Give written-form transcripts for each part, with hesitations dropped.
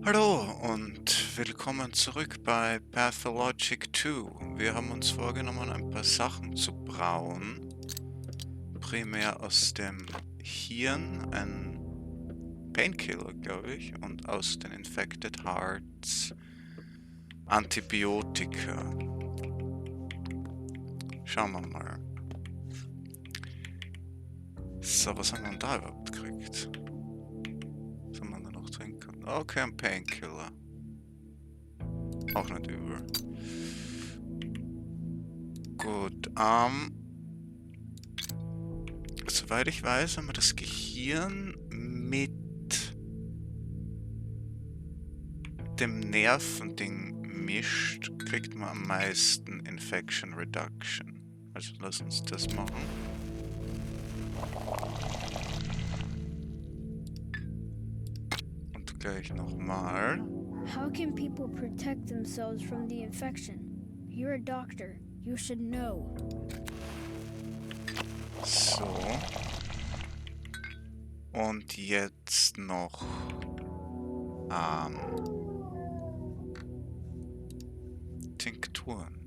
Hallo und willkommen zurück bei Pathologic 2. Wir haben uns vorgenommen, ein paar Sachen zu brauen. Primär aus dem Hirn ein Painkiller, glaube ich, und aus den Infected Hearts Antibiotika. Schauen wir mal. So, was haben wir denn da überhaupt gekriegt? Was haben wir da noch trinken? Okay, ein Painkiller. Auch nicht übel. Gut, soweit ich weiß, wenn man das Gehirn mit dem Nervending mischt, kriegt man am meisten Infection Reduction. Also lass uns das machen. Und gleich nochmal. How can people protect themselves from the infection? You're a doctor. You should know. So. Und jetzt noch Tinkturen.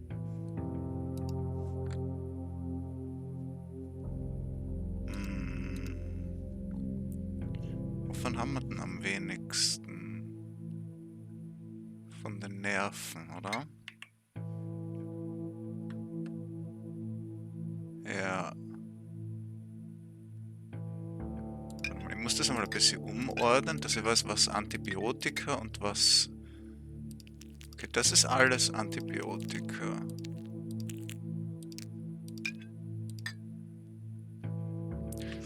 Wovon haben wir denn am wenigsten? Von den Nerven, oder? Ja. Ich muss das einmal ein bisschen umordnen, dass ich weiß, was Antibiotika und was... Okay, das ist alles Antibiotika.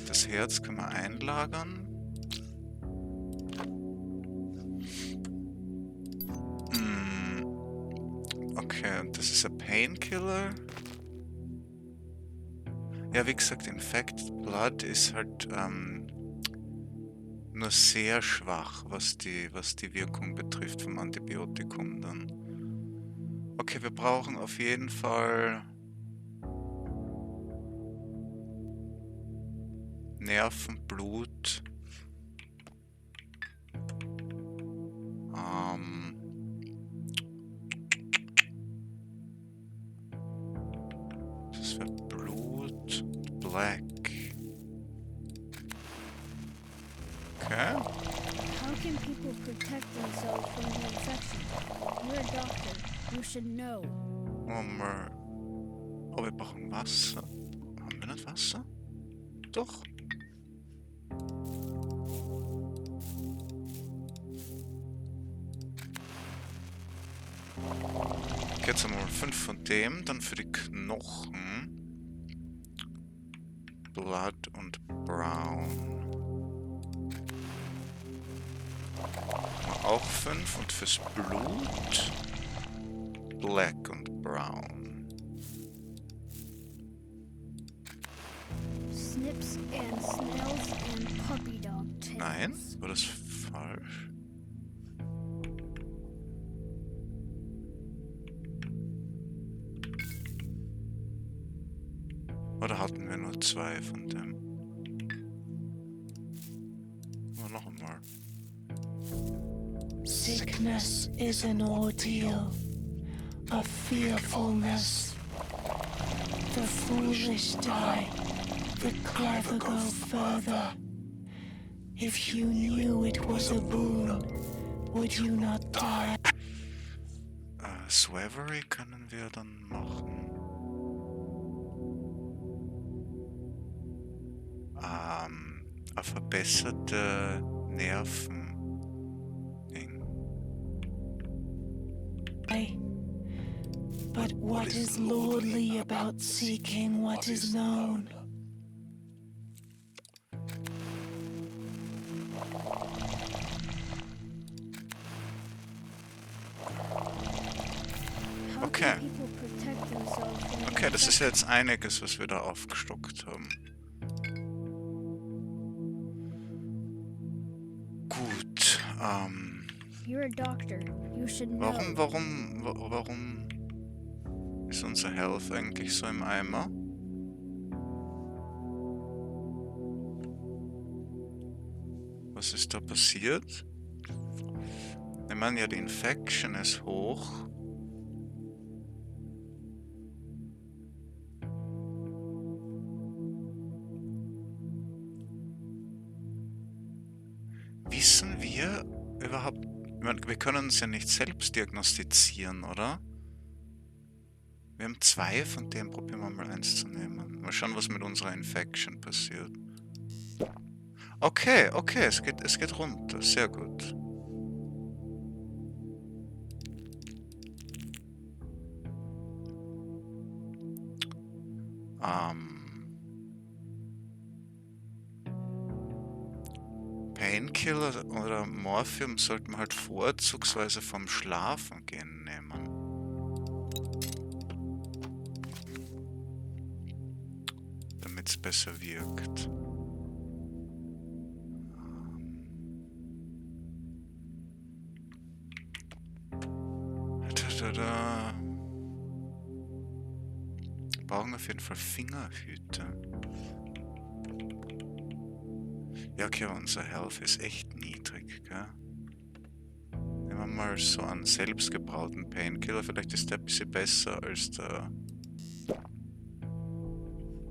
Das Herz können wir einlagern. Okay, und das ist ein Painkiller. Ja, wie gesagt, Infected Blood ist halt nur sehr schwach, was die Wirkung betrifft vom Antibiotikum dann. Okay, wir brauchen auf jeden Fall Nerven, Blut. Das wäre Blut, Black. Okay. How can people protect themselves from the infection? You're a doctor. You should know. Oh, wir brauchen Wasser. Haben wir nicht Wasser? Doch. Okay, jetzt haben wir 5 von dem, dann für die Knochen. Blood und Brown. Auch 5 und fürs Blut Black und Brown. Snips and snails and puppy dog tails. Nein, war das falsch? Oder hatten wir nur 2 von dem? Oh, noch einmal. Sickness is an ordeal of fearfulness. The foolish die, the clever go further. If you knew it was a boon, would you not die? Swavery können wir dann machen. Eine verbesserte Nerven. But what is lordly about seeking what is known? Okay. People protect themselves from the Okay, das ist infection. jetzt einiges, was wir da aufgestockt haben. Gut, You're a doctor. You should know. warum ist unser Health eigentlich so im Eimer? Was ist da passiert? Ich meine ja, die Infection ist hoch. Wissen wir überhaupt... Ich meine, wir können uns ja nicht selbst diagnostizieren, oder? Wir haben 2, von denen probieren wir mal 1 zu nehmen. Mal schauen, was mit unserer Infection passiert. Okay, okay, es geht runter. Sehr gut. Painkiller oder Morphium sollten wir halt vorzugsweise vom Schlafen gehen nehmen. Damit es besser wirkt. Wir brauchen auf jeden Fall Fingerhüte. Ja, okay, unser Health ist echt niedrig, gell? Nehmen wir mal so einen selbstgebrauten Painkiller. Vielleicht ist der ein bisschen besser als der...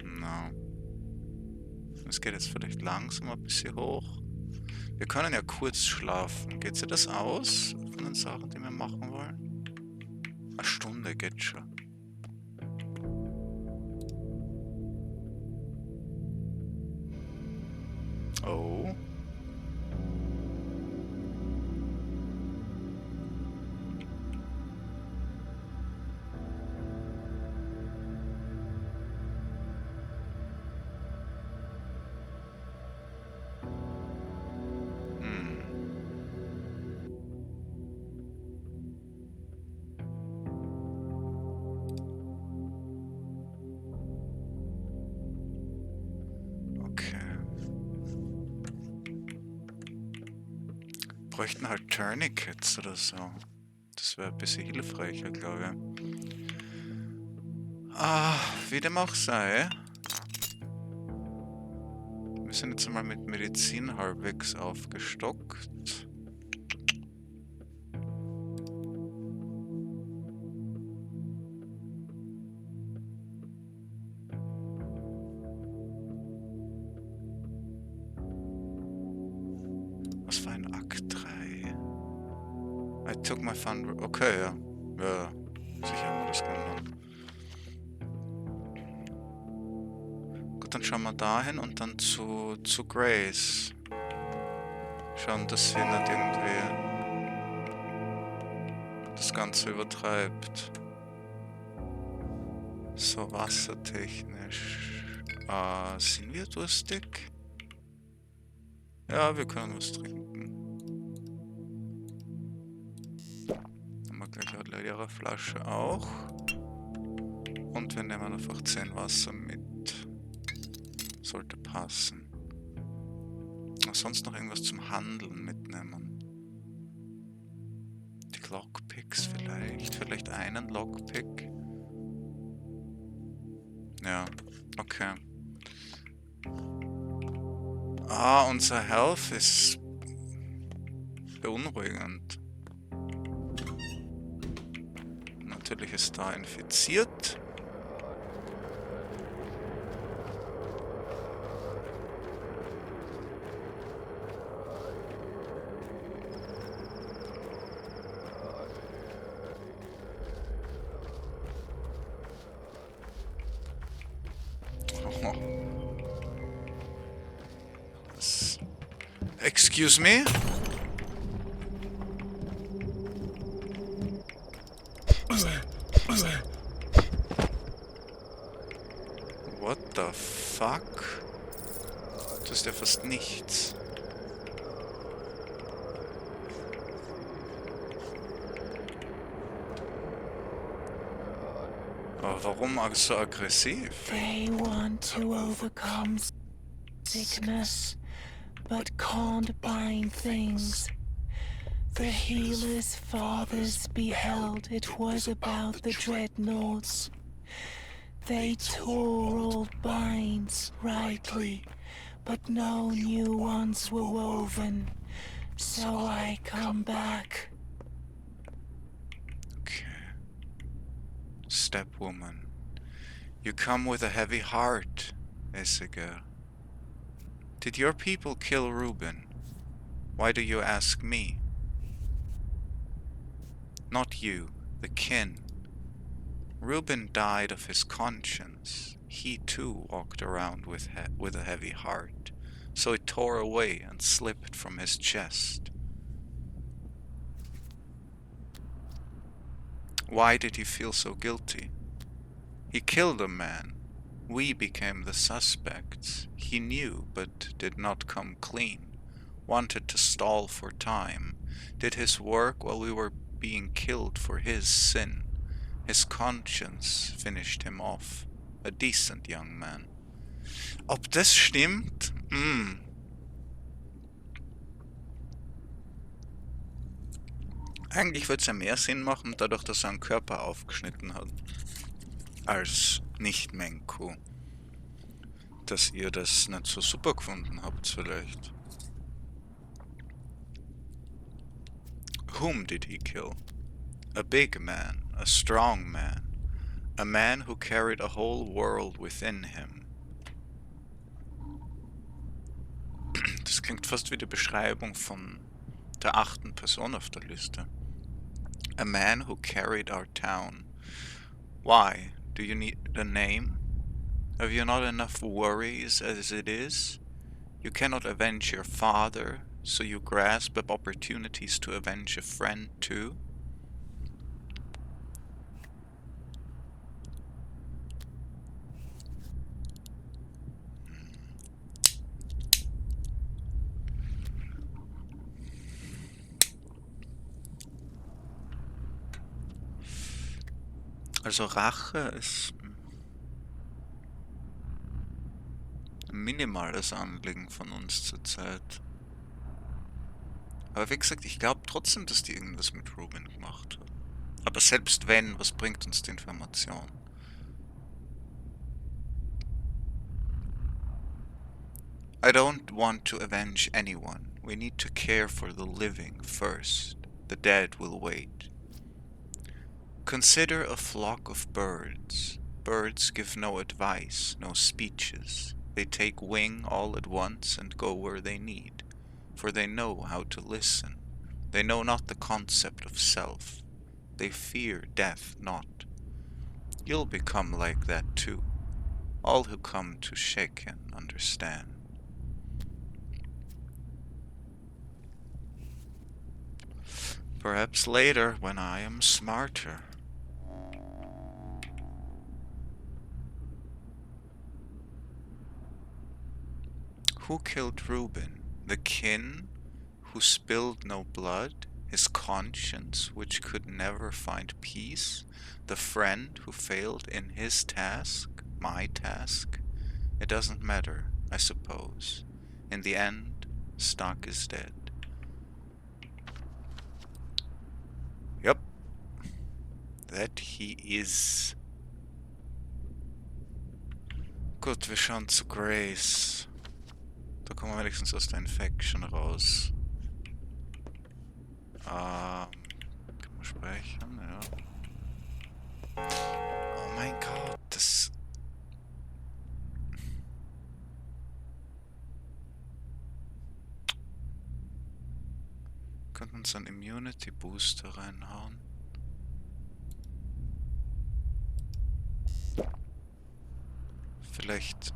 No. Es geht jetzt vielleicht langsam ein bisschen hoch. Wir können ja kurz schlafen. Geht sich das aus von den Sachen, die wir machen wollen? Eine Stunde geht schon. Oh. Bräuchten halt Tourniquets oder so. Das wäre ein bisschen hilfreicher, glaube ich. Wie dem auch sei. Wir sind jetzt einmal mit Medizin halbwegs aufgestockt. Was war ein Akt 3? I took my fun... Okay, ja. Ja, sicher haben wir das genommen. Gut, dann schauen wir dahin und dann zu Grace. Schauen, dass sie nicht irgendwie das Ganze übertreibt. So, wassertechnisch. Sind wir durstig? Ja, wir können was trinken. Haben wir gleich eine leere Flasche auch. Und wir nehmen einfach 10 Wasser mit. Sollte passen. Sonst noch irgendwas zum Handeln mitnehmen. Die Lockpicks vielleicht. Vielleicht einen Lockpick. Ja, okay. Unser Health ist beunruhigend. Natürlich ist da infiziert. Excuse me? What the fuck? Das ist ja fast nichts. Aber warum so aggressiv? They want to overcome sickness, but can't bind things. The healer's fathers beheld it was about the dreadnoughts. They tore old binds rightly, but no new ones were woven. So I come back stepwoman. You come with a heavy heart, Esiger. Did your people kill Reuben? Why do you ask me? Not you, the kin. Reuben died of his conscience. He too walked around with a heavy heart, so it tore away and slipped from his chest. Why did he feel so guilty? He killed a man. We became the suspects. He knew, but did not come clean. Wanted to stall for time. Did his work while we were being killed for his sin. His conscience finished him off. A decent young man. Ob das stimmt? Eigentlich würde es ja mehr Sinn machen, dadurch, dass er einen Körper aufgeschnitten hat. Als Nicht-Menku. Dass ihr das nicht so super gefunden habt, vielleicht. Whom did he kill? A big man, a strong man, a man who carried a whole world within him. Das klingt fast wie die Beschreibung von der 8. Person auf der Liste. A man who carried our town. Why? Do you need a name? Have you not enough worries as it is? You cannot avenge your father, so you grasp at opportunities to avenge a friend too? Also Rache ist ein minimales Anliegen von uns zurzeit. Aber wie gesagt, ich glaube trotzdem, dass die irgendwas mit Reuben gemacht haben. Aber selbst wenn, was bringt uns die Information? I don't want to avenge anyone. We need to care for the living first. The dead will wait. Consider a flock of birds. Birds give no advice, no speeches. They take wing all at once and go where they need, for they know how to listen. They know not the concept of self. They fear death not. You'll become like that too. All who come to Shekin understand. Perhaps later, when I am smarter. Who killed Reuben? The kin who spilled no blood? His conscience, which could never find peace? The friend who failed in his task? My task? It doesn't matter, I suppose. In the end, Stark is dead. Yep. That he is. Gut, wir schauen zu Grace. Da kommen wir wenigstens aus der Infection raus. Kann man sprechen? Ja. Oh mein Gott, das... Könnten wir uns einen Immunity Booster reinhauen? Vielleicht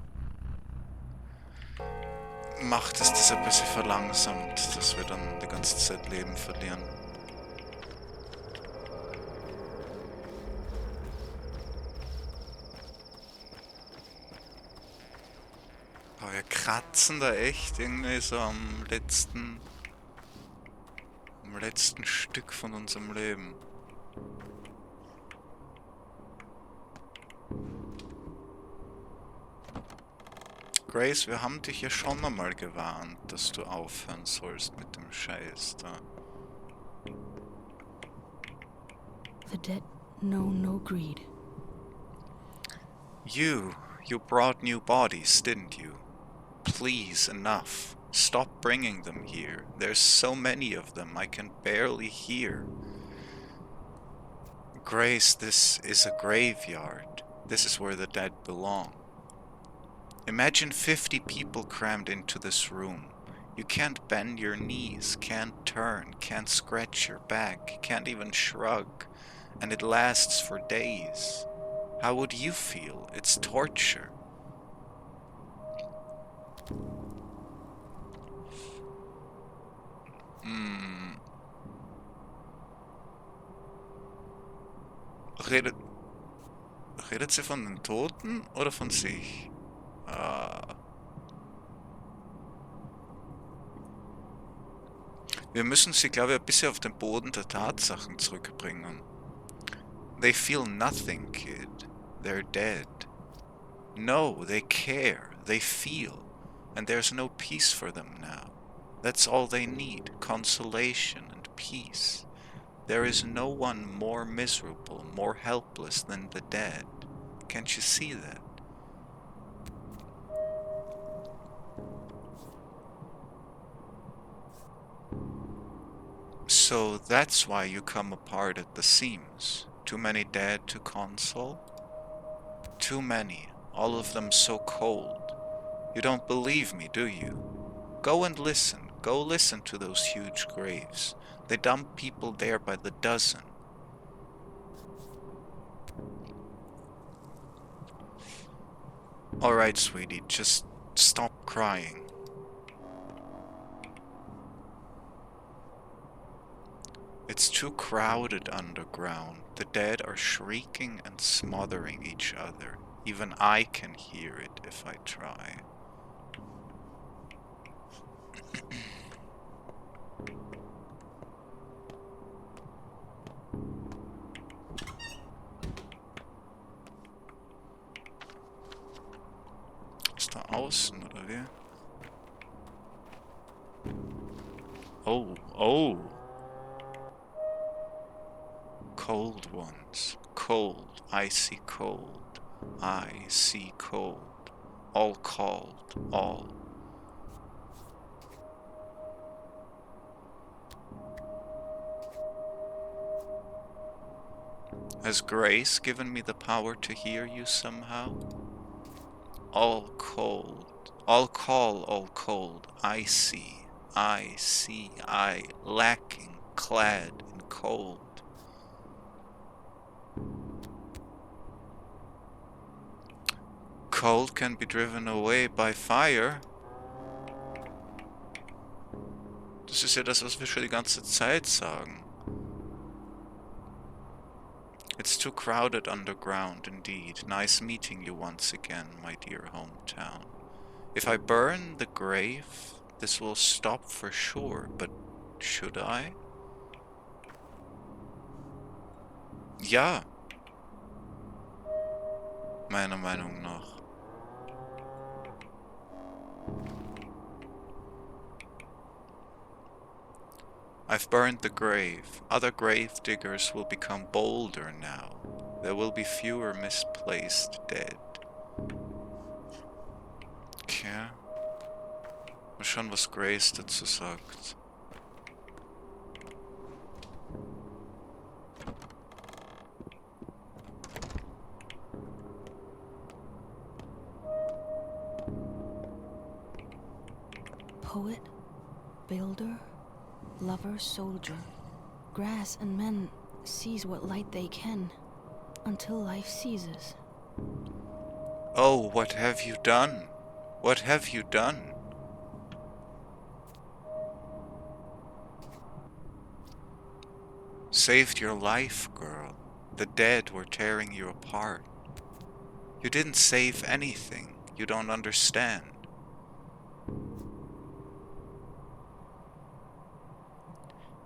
macht es das ein bisschen verlangsamt, dass wir dann die ganze Zeit Leben verlieren. Aber wir kratzen da echt irgendwie so am letzten Stück von unserem Leben. Grace, wir haben dich ja schon einmal gewarnt, dass du aufhören sollst mit dem Scheiß da. The dead know no greed. You brought new bodies, didn't you? Please, enough. Stop bringing them here. There's so many of them, I can barely hear. Grace, this is a graveyard. This is where the dead belong. Imagine 50 people crammed into this room. You can't bend your knees, can't turn, can't scratch your back, can't even shrug. And it lasts for days. How would you feel? It's torture. Redet sie von den Toten oder von sich? Wir müssen sie, glaube ich, ein bisschen auf den Boden der Tatsachen zurückbringen. They feel nothing, kid. They're dead. No, they care. They feel. And there's no peace for them now. That's all they need. Consolation and peace. There is no one more miserable, more helpless than the dead. Can't you see that? So that's why you come apart at the seams. Too many dead to console? Too many, all of them so cold. You don't believe me, do you? Go and listen. Go listen to those huge graves. They dump people there by the dozen. Alright, sweetie, just stop crying. It's too crowded underground. The dead are shrieking and smothering each other. Even I can hear it if I try. Ist da außen, oder wie? Oh, oh! Cold ones. Cold, icy cold. I see cold. All called, all. Has grace given me the power to hear you somehow? All cold, all call, all cold. I see, I, lacking, clad in cold. Cold can be driven away by fire. Das ist ja das, was wir schon die ganze Zeit sagen. It's too crowded underground indeed. Nice meeting you once again, my dear hometown. If I burn the grave, this will stop for sure, but should I? Ja. Meiner Meinung nach. I've burned the grave. Other grave diggers will become bolder now. There will be fewer misplaced dead. Okay. Mal schauen, was Grace dazu sagt. Poet, builder, lover, soldier, grass and men seize what light they can, until life ceases. Oh, what have you done? What have you done? Saved your life, girl. The dead were tearing you apart. You didn't save anything. You don't understand.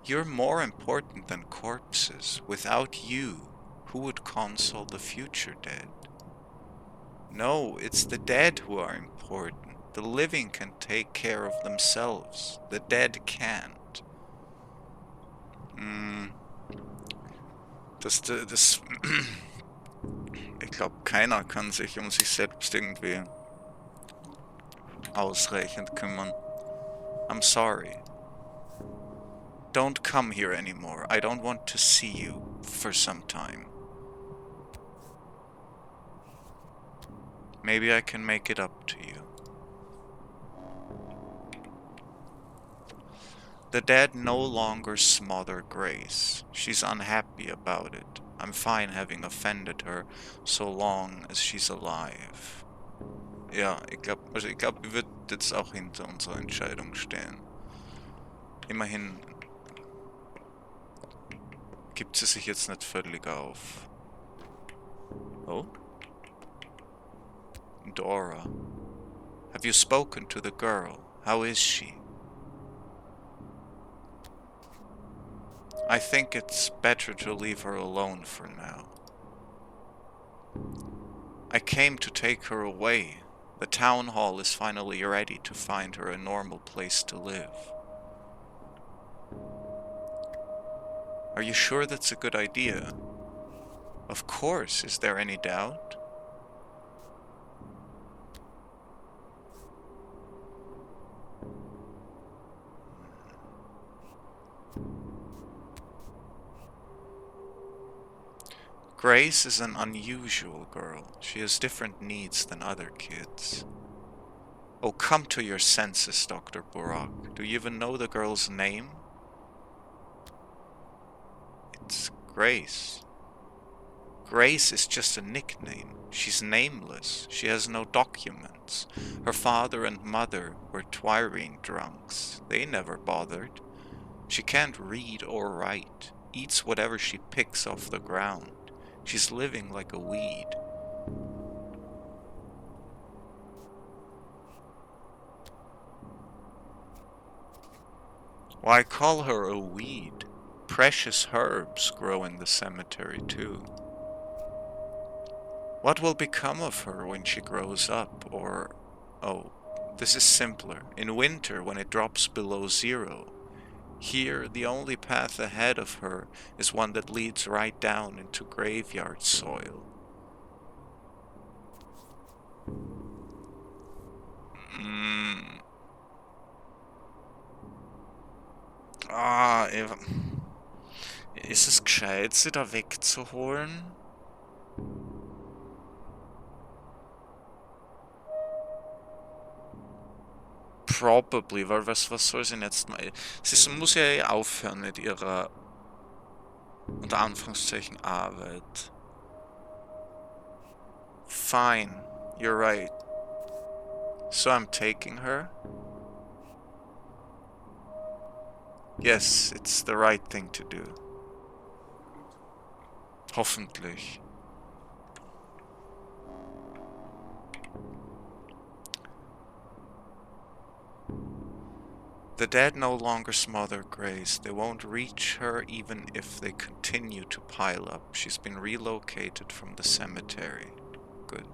You're more important than corpses. Without you, who would console the future dead? No, it's the dead who are important. The living can take care of themselves. The dead can't. Ich glaube, keiner kann sich um sich selbst irgendwie ausreichend kümmern. I'm sorry. Don't come here anymore. I don't want to see you for some time. Maybe I can make it up to you. The dead no longer smother Grace. She's unhappy about it. I'm fine having offended her, so long as she's alive. Ja, ich glaube, ich würde jetzt auch hinter unserer Entscheidung stehen. Immerhin gibt sie sich jetzt nicht völlig auf. Oh? Dora. Have you spoken to the girl? How is she? I think it's better to leave her alone for now. I came to take her away. The town hall is finally ready to find her a normal place to live. Are you sure that's a good idea? Of course, is there any doubt? Grace is an unusual girl. She has different needs than other kids. Oh, come to your senses, Dr. Burak. Do you even know the girl's name? It's Grace. Grace is just a nickname. She's nameless. She has no documents. Her father and mother were Twirine drunks. They never bothered. She can't read or write. Eats whatever she picks off the ground. She's living like a weed. Why call her a weed? Precious herbs grow in the cemetery too. What will become of her when she grows up? Or, oh, this is simpler. In winter, when it drops below zero. Here, the only path ahead of her is one that leads right down into graveyard soil. Ist es gescheit, sie da wegzuholen? Probably, weil was soll sie denn jetzt mal... Sie muss ja eh aufhören mit ihrer, unter Anführungszeichen, Arbeit. Fine, you're right. So I'm taking her? Yes, it's the right thing to do. Hoffentlich. The dead no longer smother Grace. They won't reach her even if they continue to pile up. She's been relocated from the cemetery. Good.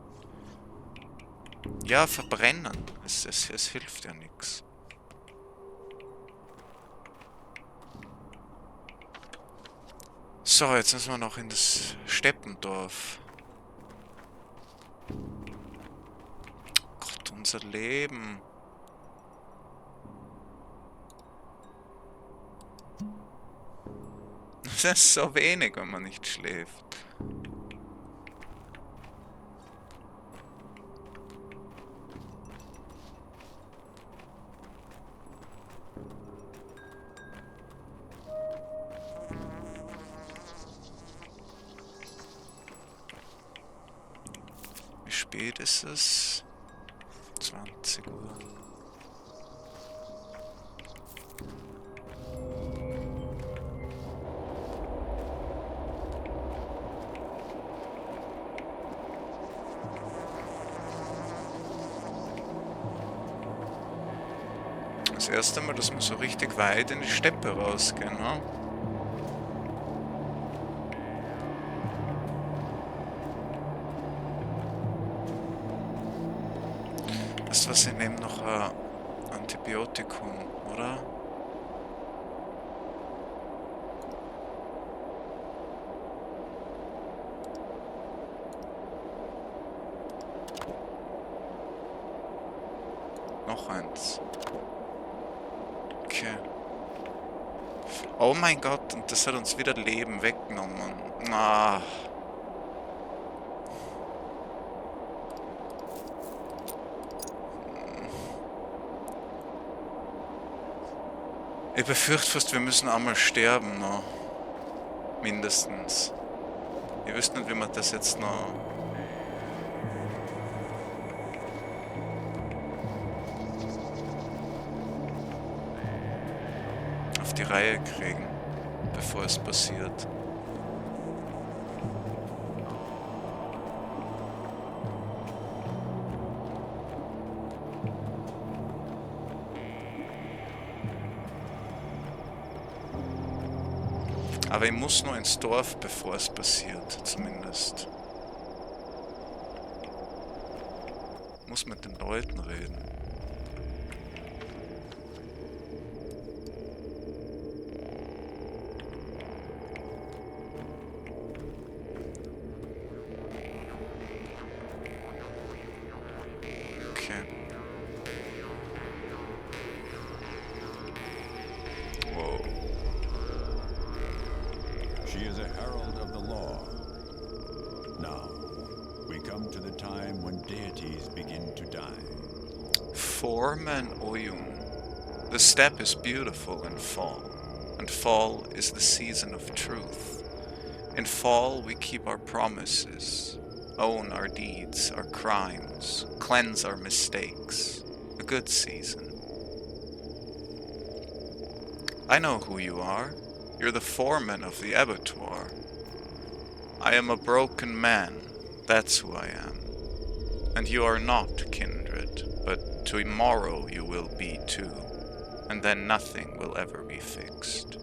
Ja, verbrennen. Es hilft ja nichts. So, jetzt müssen wir noch in das Steppendorf. Gott, unser Leben. Das ist so wenig, wenn man nicht schläft. Wie spät ist es? 20 Uhr. Das erste Mal, dass wir so richtig weit in die Steppe rausgehen, ne? Weißt du was, ich nehme noch ein Antibiotikum, oder? Noch eins. Okay. Oh mein Gott, und das hat uns wieder Leben weggenommen. Ah. Ich befürchte fast, wir müssen einmal sterben noch. Mindestens. Ich wüsste nicht, wie man das jetzt noch... auf die Reihe kriegen, bevor es passiert. Aber ich muss nur ins Dorf, bevor es passiert, zumindest. Ich muss mit den Leuten reden. Okay. Wow. She is a herald of the law. Now, we come to the time when deities begin to die. Form and oyun. The steppe is beautiful in fall, and fall is the season of truth. In fall we keep our promises, own our deeds, our crimes, cleanse our mistakes. A good season. I know who you are. You're the foreman of the abattoir. I am a broken man, that's who I am. And you are not, kindred, but tomorrow you will be too, and then nothing will ever be fixed.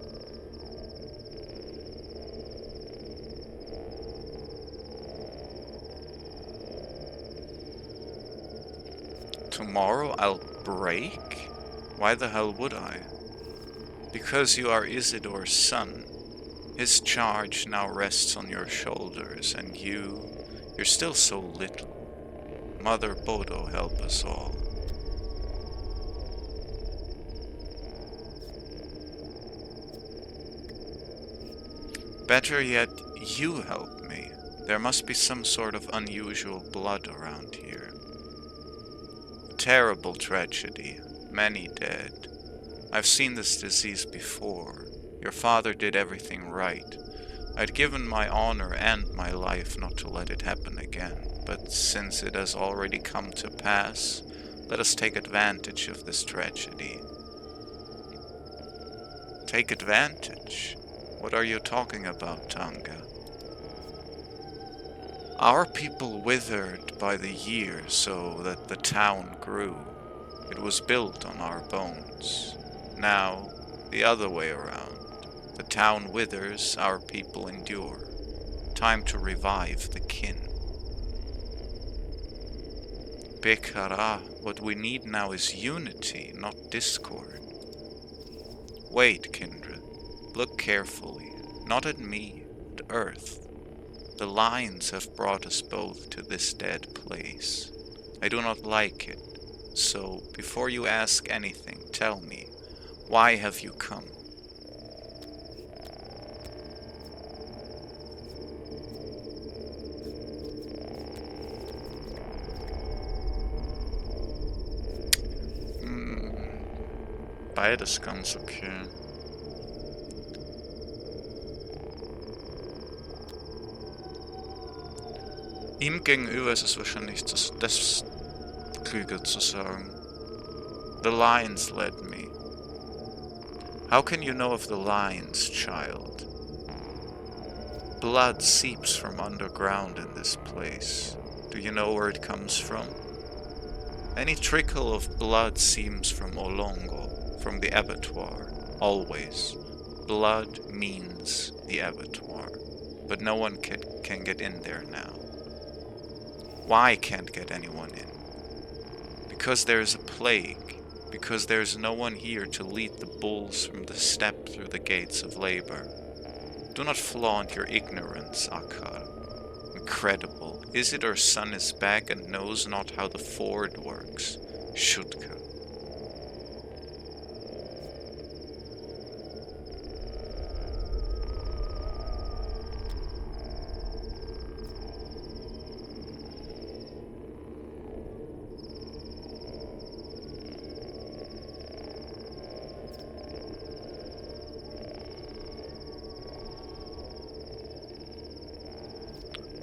Tomorrow I'll break? Why the hell would I? Because you are Isidore's son. His charge now rests on your shoulders, and you're still so little. Mother Bodo help us all. Better yet, you help me. There must be some sort of unusual blood around here. A terrible tragedy, many dead. I've seen this disease before. Your father did everything right. I'd given my honor and my life not to let it happen again, but since it has already come to pass, let us take advantage of this tragedy. Take advantage? What are you talking about, Tanga? Our people withered by the year so that the town grew. It was built on our bones. Now, the other way around. The town withers, our people endure. Time to revive the kin. Bekara, what we need now is unity, not discord. Wait, kindred. Look carefully, not at me, at Earth. The lines have brought us both to this dead place. I do not like it, so before you ask anything, tell me, why have you come? Beides ganz okay. Ihm gegenüber ist es wahrscheinlich das Klüge zu sagen. The lines led me. How can you know of the lines, child? Blood seeps from underground in this place. Do you know where it comes from? Any trickle of blood seems from Olongo, from the abattoir, always. Blood means the abattoir, but no one can get in there now. Why can't get anyone in? Because there is a plague, because there is no one here to lead the bulls from the steppe through the gates of labor. Do not flaunt your ignorance, Akkar. Incredible. Isidore's son is back and knows not how the ford works. Shutka.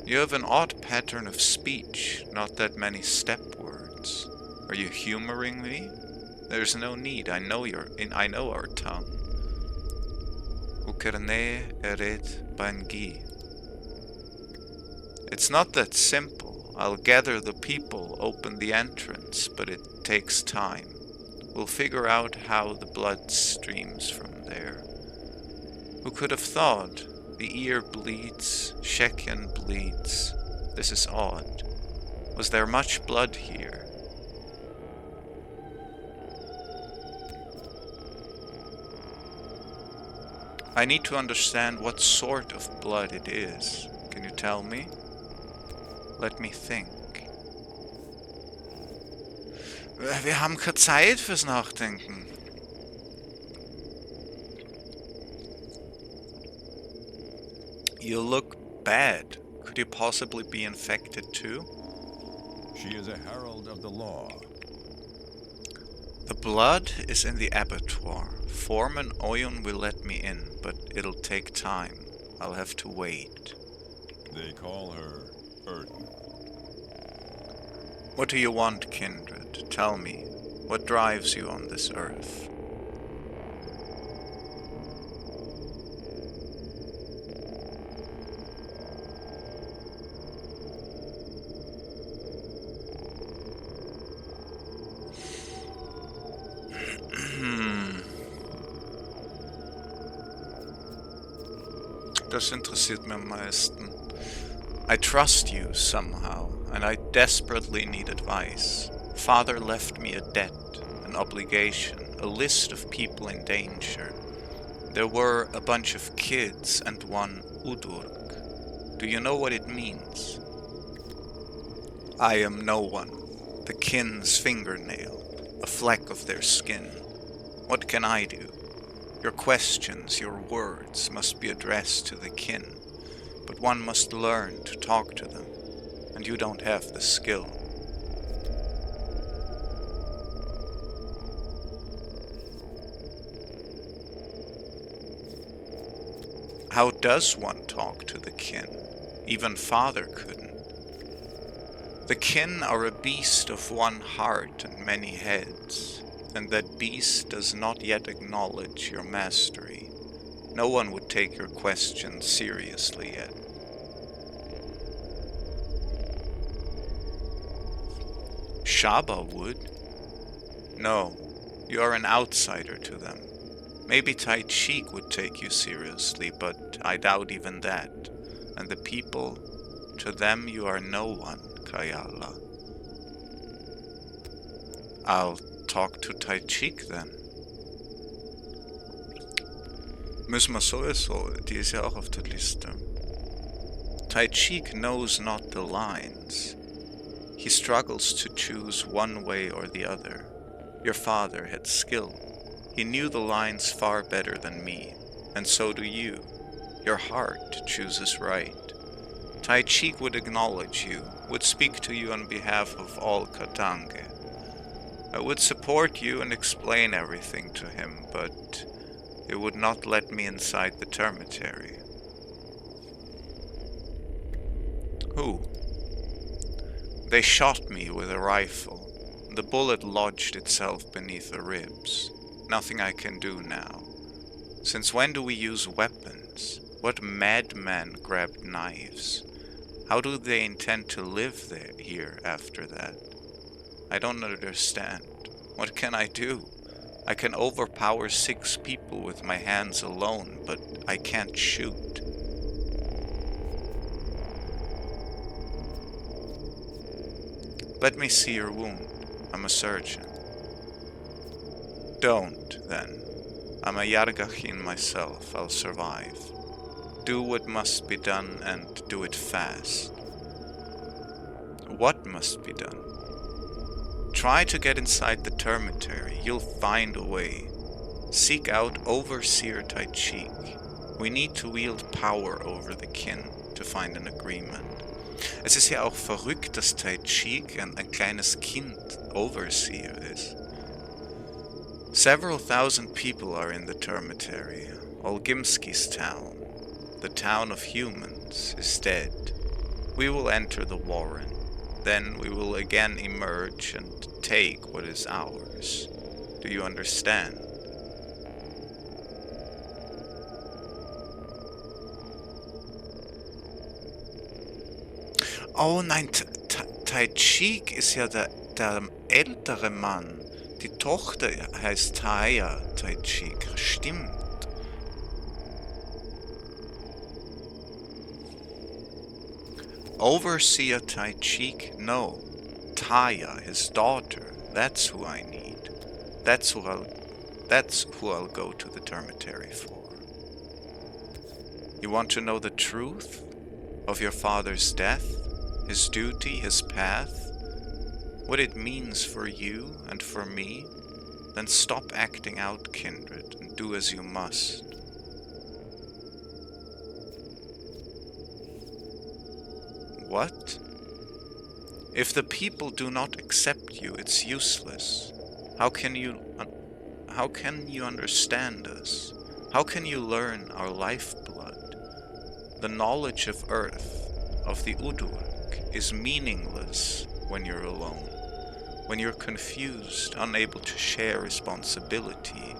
You have an odd pattern of speech, not that many step words. Are you humoring me? There's no need, I know our tongue. Ukerne eret bangi. It's not that simple. I'll gather the people, open the entrance, but it takes time. We'll figure out how the blood streams from there. Who could have thought? The ear bleeds, Shekin bleeds. This is odd. Was there much blood here? I need to understand what sort of blood it is. Can you tell me? Let me think. Wir haben keine Zeit fürs Nachdenken. You look bad. Could you possibly be infected too? She is a herald of the law. The blood is in the abattoir. Foreman Oyun will let me in, but it'll take time. I'll have to wait. They call her Erden. What do you want, kindred? Tell me, what drives you on this earth? Das interessiert mich am meisten. I trust you somehow, and I desperately need advice. Father left me a debt, an obligation, a list of people in danger. There were a bunch of kids and one Udurk. Do you know what it means? I am no one, the kin's fingernail, a fleck of their skin. What can I do? Your questions, your words must be addressed to the kin, but one must learn to talk to them, and you don't have the skill. How does one talk to the kin? Even Father couldn't. The kin are a beast of one heart and many heads, and that beast does not yet acknowledge your mastery. No one would take your questions seriously yet. Shaba would. No, you are an outsider to them. Maybe Tai Cheek would take you seriously, but I doubt even that. And the people, to them you are no one, Kayala. I'll talk to Tai Cheek then. Müssen wir sowieso, die ist ja auch auf der Liste. Tai Cheek knows not the lines. He struggles to choose one way or the other. Your father had skill. He knew the lines far better than me, and so do you. Your heart chooses right. Tai Cheek would acknowledge you, would speak to you on behalf of all Katange. I would support you and explain everything to him, but it would not let me inside the termitary. Who? They shot me with a rifle. The bullet lodged itself beneath the ribs. Nothing I can do now. Since when do we use weapons? What madman grabbed knives? How do they intend to live here after that? I don't understand. What can I do? I can overpower 6 people with my hands alone, but I can't shoot. Let me see your wound. I'm a surgeon. Don't, then. I'm a Yargachin myself. I'll survive. Do what must be done and do it fast. What must be done? Try to get inside the termitary. You'll find a way. Seek out Overseer Tai Cheek. We need to wield power over the kin to find an agreement. Es ist ja auch verrückt, dass Tai Cheek ein kleines Kind Overseer ist. Several thousand people are in the termitary. Olgimski's town, the town of humans, is dead. We will enter the warren. Then we will again emerge and take what is ours. Do you understand? Oh nein, Taijik ist ja der ältere Mann. Die Tochter heißt Taya Taijik. Stimmt. Overseer Taijik? No. Taya, his daughter. That's who I need. That's who I'll go to the dormitory for. You want to know the truth of your father's death, his duty, his path, what it means for you and for me? Then stop acting out, kindred, and do as you must. What? If the people do not accept you, it's useless. How can you understand us? How can you learn our lifeblood? The knowledge of earth, of the Udurk, is meaningless when you're alone. When you're confused, unable to share responsibility.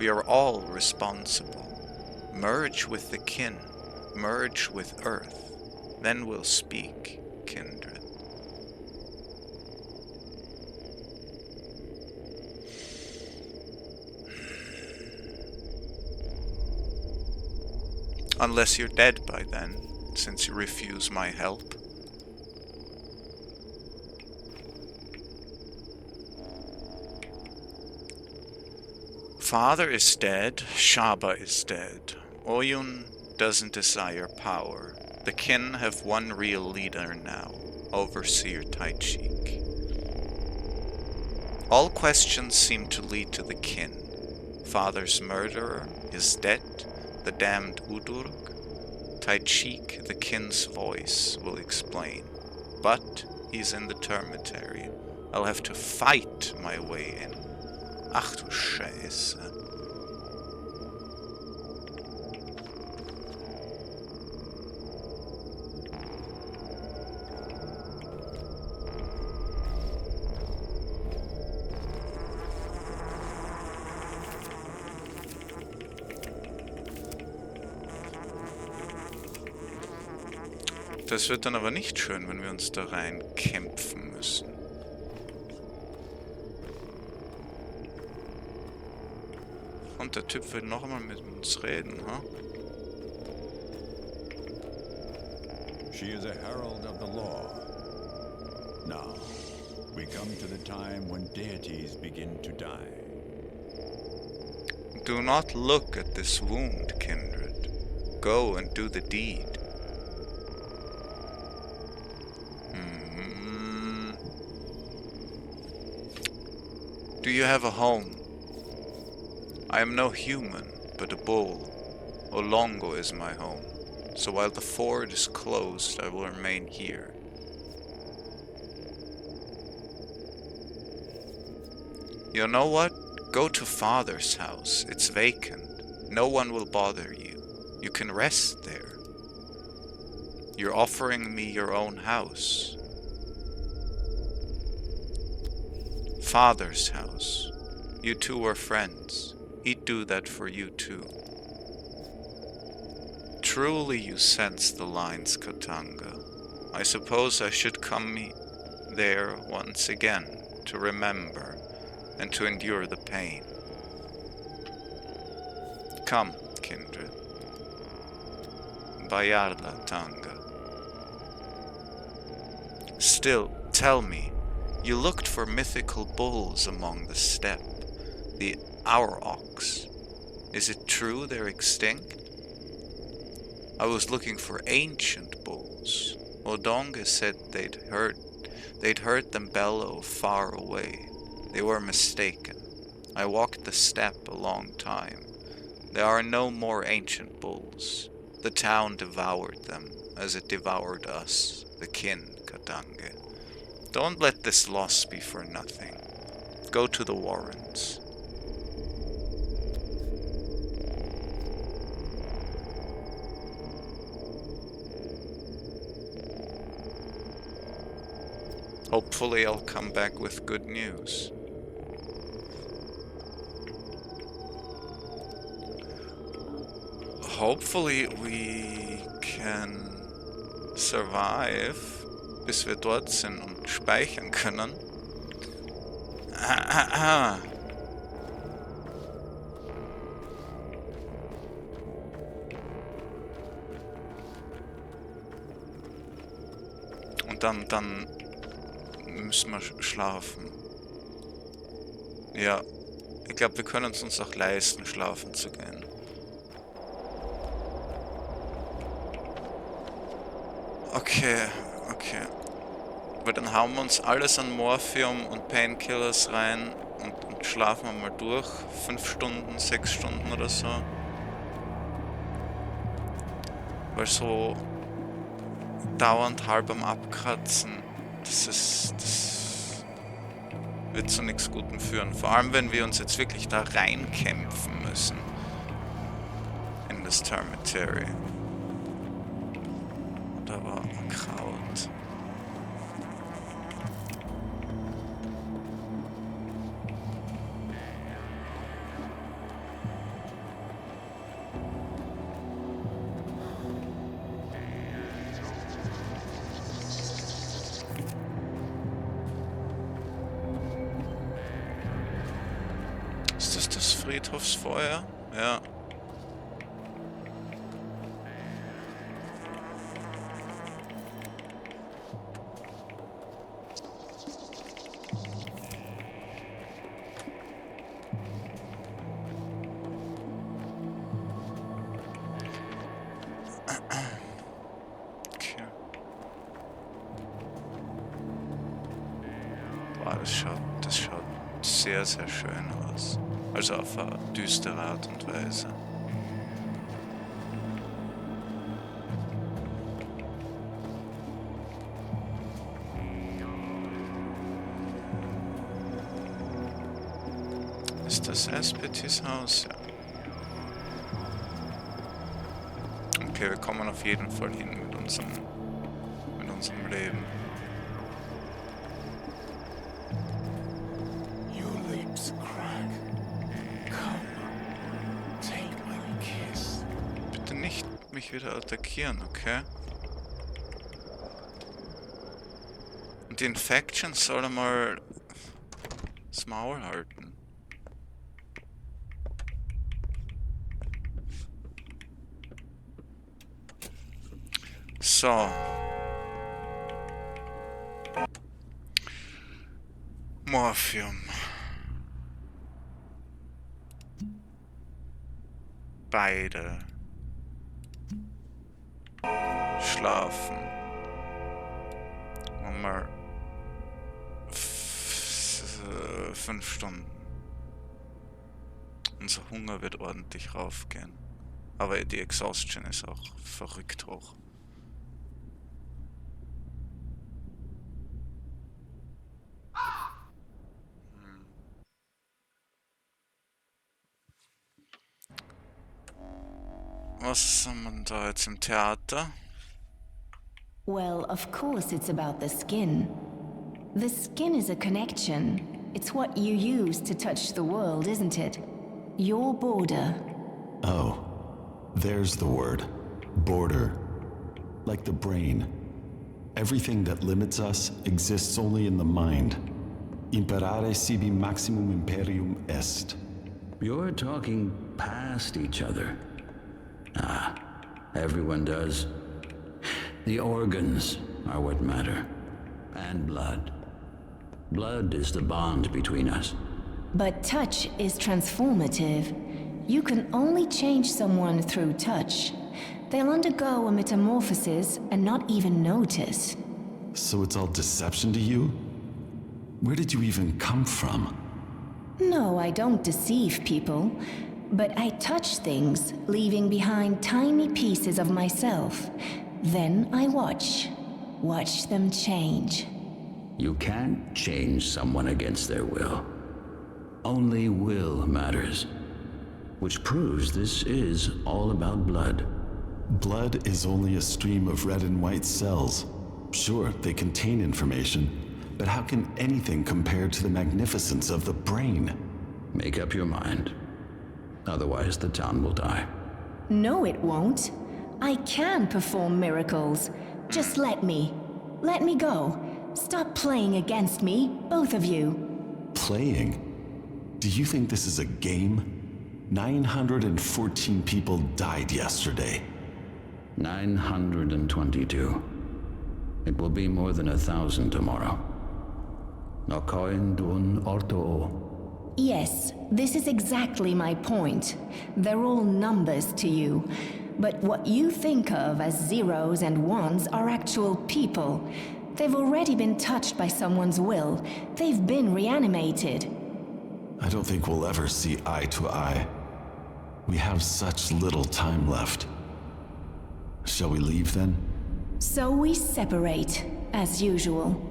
We are all responsible. Merge with the kin, merge with earth. Then we'll speak, kindred. Unless you're dead by then, since you refuse my help. Father is dead, Shaba is dead. Oyun doesn't desire power. The kin have one real leader now, Overseer Taijik. All questions seem to lead to the kin. Father's murderer is dead, the damned Udurk. Taijik, the kin's voice, will explain. But he's in the dormitory. I'll have to fight my way in. Ach du Scheiße. Das wird dann aber nicht schön, wenn wir uns da rein kämpfen müssen. Und der Typ will noch einmal mit uns reden, ha? She is a herald of the law. Now, we come to the time when deities begin to die. Do not look at this wound, kindred. Go and do the deed. Do you have a home? I am no human, but a bull. Olongo is my home. So while the ford is closed, I will remain here. You know what? Go to Father's house. It's vacant. No one will bother you. You can rest there. You're offering me your own house. Father's house. You two are friends. He'd do that for you too. Truly you sense the lines, Katanga. I suppose I should come there once again to remember and to endure the pain. Come, kindred. Bayarla Tanga. Still, tell me, you looked for mythical bulls among the steppe, the aurochs. Is it true they're extinct? I was looking for ancient bulls. Odonga said they'd heard them bellow far away. They were mistaken. I walked the steppe a long time. There are no more ancient bulls. The town devoured them, as it devoured us, the kin, Katange. Don't let this loss be for nothing. Go to the warrens. Hopefully I'll come back with good news. Hopefully we can survive, bis wir dort sind und speichern können. Und dann müssen wir schlafen. Ja, ich glaube, wir können es uns auch leisten, schlafen zu gehen. Okay. Weil dann hauen wir uns alles an Morphium und Painkillers rein und schlafen wir mal durch. 5 Stunden, 6 Stunden oder so. Weil so dauernd halb am Abkratzen, das wird zu nichts Gutem führen. Vor allem, wenn wir uns jetzt wirklich da reinkämpfen müssen. In das Termitary. Da war Kraut. Ist das das Friedhofsfeuer? Ja. Okay. Boah, das schaut sehr, sehr schön aus. Also auf eine düstere Art und Weise. Ist das Aspetys Haus? Ja. Okay, wir kommen auf jeden Fall hin mit unserem Leben. Your lips crack. Come, take my kiss. Bitte nicht mich wieder attackieren, okay? Und die Infection soll einmal das Maul halten. So. Morphium. Beide. Schlafen. Mal 5 Stunden. Unser Hunger wird ordentlich raufgehen. Aber die Exhaustion ist auch verrückt hoch. Was haben wir da jetzt im Theater? Well, of course it's about the skin. The skin is a connection. It's what you use to touch the world, isn't it? Your border. Oh, there's the word. Border. Like the brain. Everything that limits us exists only in the mind. Imperare sibi maximum imperium est. You're talking past each other. Ah, everyone does. The organs are what matter. And blood. Blood is the bond between us. But touch is transformative. You can only change someone through touch. They'll undergo a metamorphosis and not even notice. So it's all deception to you? Where did you even come from? No, I don't deceive people. But I touch things, leaving behind tiny pieces of myself. Then I watch them change. You can't change someone against their will. Only will matters. Which proves this is all about blood. Blood is only a stream of red and white cells. Sure, they contain information, but how can anything compare to the magnificence of the brain? Make up your mind. Otherwise, the town will die. No, it won't. I can perform miracles. Just let me. Let me go. Stop playing against me, both of you. Playing? Do you think this is a game? 914 people died yesterday. 922. It will be more than 1,000 tomorrow. Nokoin dun orto. Yes, this is exactly my point. They're all numbers to you. But what you think of as zeros and ones are actual people. They've already been touched by someone's will. They've been reanimated. I don't think we'll ever see eye to eye. We have such little time left. Shall we leave then? So we separate, as usual.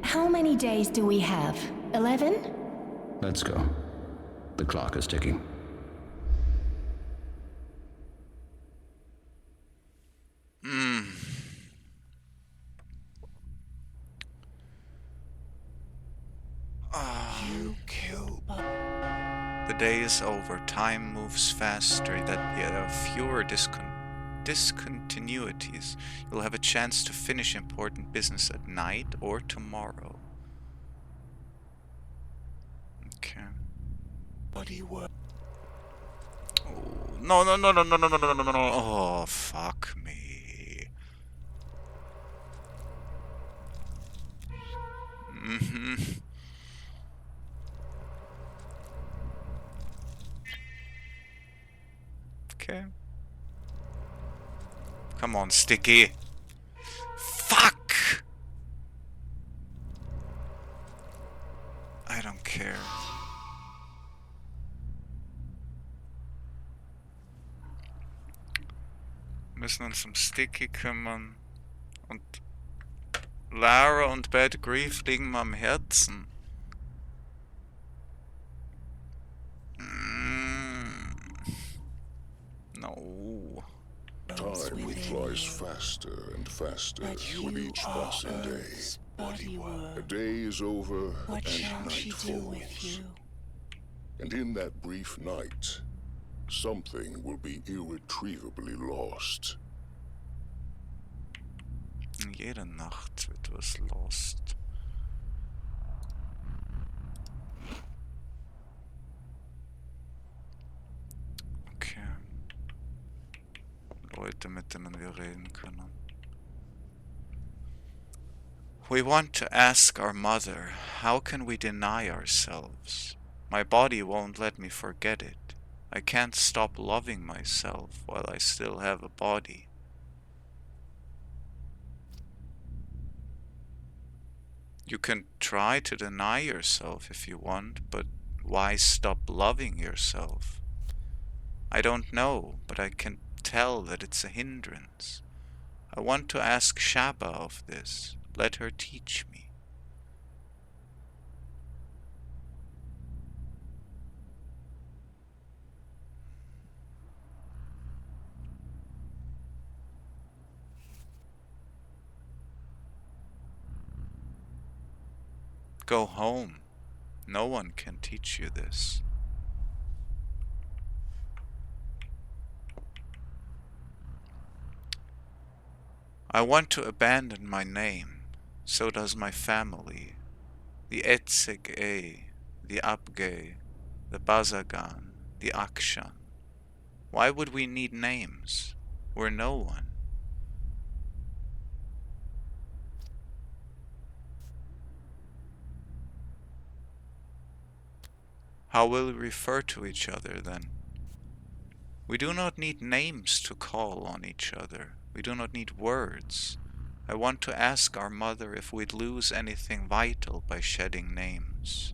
How many days do we have? 11? Let's go. The clock is ticking. You killed. The day is over. Time moves faster. There are fewer discontinuities. You'll have a chance to finish important business at night or tomorrow. Okay. Body work. Oh, no. Oh, fuck me. Okay. Come on, Sticky. Fuck! I don't care. Wir müssen uns um Sticky kümmern. Und Lara und Bad Grief liegen mir am Herzen. No. Time flies faster and faster with each passing day. A day is over What and shall night she do with falls. you? And in that brief night, something will be irretrievably lost. Jede Nacht wird was lost. Okay. Leute, mit denen wir reden können. We want to ask our mother, how can we deny ourselves? My body won't let me forget it. I can't stop loving myself while I still have a body. You can try to deny yourself if you want, but why stop loving yourself? I don't know, but I can tell that it's a hindrance. I want to ask Shaba of this. Let her teach me. Go home. No one can teach you this. I want to abandon my name. So does my family. The Etzeg, the Abge, the Bazagan, the Akshan. Why would we need names? We're no one. How will we refer to each other then? We do not need names to call on each other. We do not need words. I want to ask our mother if we'd lose anything vital by shedding names.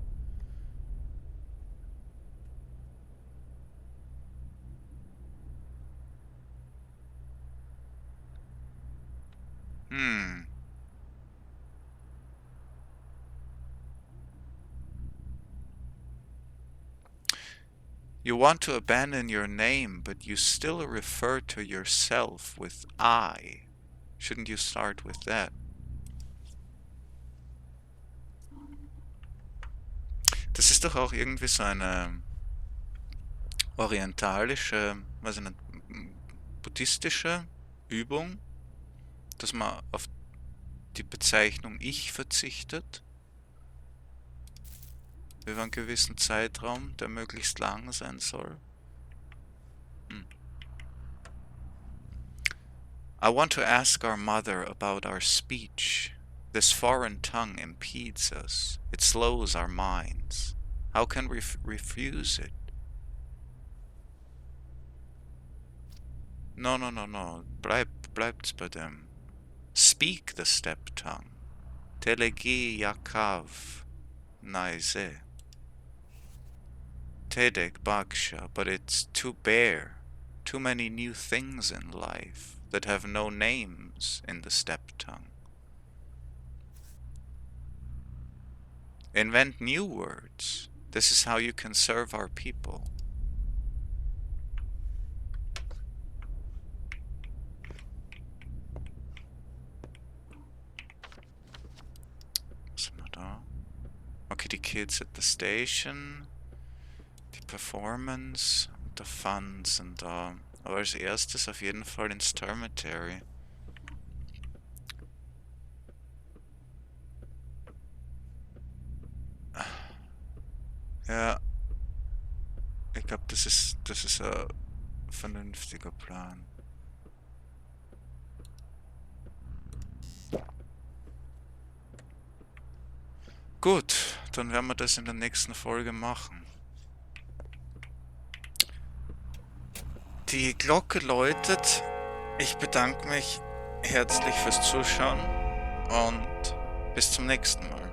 You want to abandon your name, but you still refer to yourself with I. Shouldn't you start with that? Das ist doch auch irgendwie so eine orientalische, weiß ich nicht, buddhistische Übung, dass man auf die Bezeichnung Ich verzichtet. Über einen gewissen Zeitraum, der möglichst lang sein soll. I want to ask our mother about our speech. This foreign tongue impedes us. It slows our minds. How can we refuse it? No. Bleibt's bei dem. Speak the steppe tongue. Telegi Yakav Naise. Tedek Baksha, but it's too bare. Too many new things in life that have no names in the steppe tongue. Invent new words. This is how you can serve our people. Was haben wir da? Okay, die Kids at the station. Die Performance und der Fun sind da. Aber als erstes auf jeden Fall ins Termitary. Ja. Ich glaube, das ist ein vernünftiger Plan. Gut, dann werden wir das in der nächsten Folge machen. Die Glocke läutet. Ich bedanke mich herzlich fürs Zuschauen und bis zum nächsten Mal.